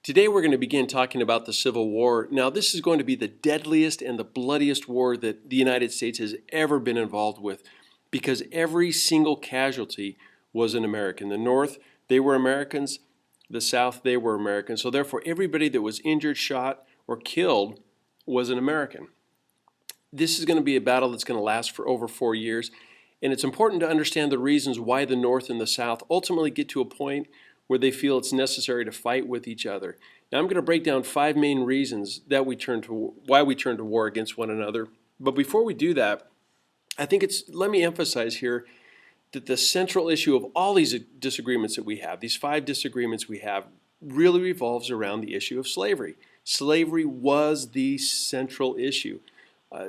Today we're going to begin talking about the Civil War. Now, this is going to be the deadliest and the bloodiest war that the United States has ever been involved with because every single casualty was an American. The North, they were Americans. The South, they were Americans. So therefore, everybody that was injured, shot, or killed was an American. This is going to be a battle that's going to last for over 4 years. And it's important to understand the reasons why the North and the South ultimately get to a point where they feel it's necessary to fight with each other. Now I'm going to break down 5 main reasons that why we turn to war against one another. But before we do that, let me emphasize here that the central issue of all these disagreements that we have, these 5 disagreements we have, really revolves around the issue of slavery. Slavery was the central issue.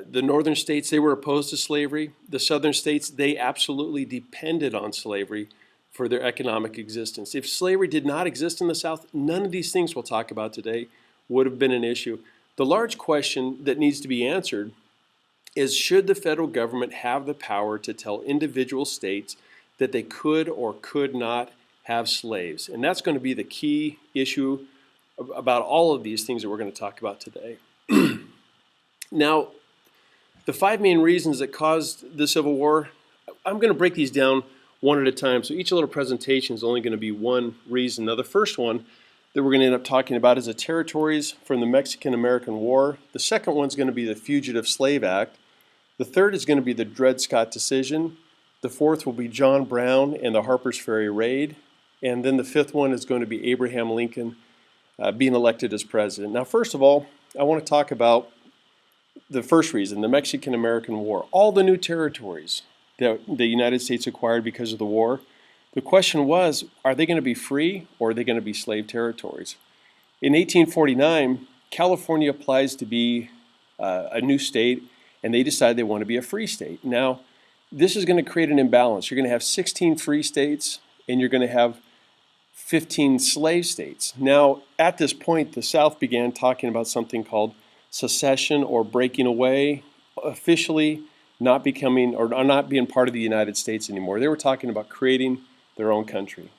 The northern states, they were opposed to slavery. The southern states, they absolutely depended on slavery for their economic existence. If slavery did not exist in the South, none of these things we'll talk about today would have been an issue. The large question that needs to be answered is, should the federal government have the power to tell individual states that they could or could not have slaves? And that's going to be the key issue about all of these things that we're going to talk about today. Now, the 5 main reasons that caused the Civil War, I'm going to break these down one at a time. So each little presentation is only going to be one reason. Now the first one that we're going to end up talking about is the territories from the Mexican-American War. The second one is going to be the Fugitive Slave Act. The third is going to be the Dred Scott decision. The fourth will be John Brown and the Harper's Ferry raid. And then the fifth one is going to be Abraham Lincoln being elected as president. Now first of all, I want to talk about the first reason, the Mexican-American War. All the new territories that the United States acquired because of the war, the question was, are they going to be free or are they going to be slave territories? In 1849, California applies to be a new state, and they decide they want to be a free state. Now, this is going to create an imbalance. You're going to have 16 free states, and you're going to have 15 slave states. Now, at this point, the South began talking about something called secession or breaking away, officially not becoming or not being part of the United States anymore. They were talking about creating their own country.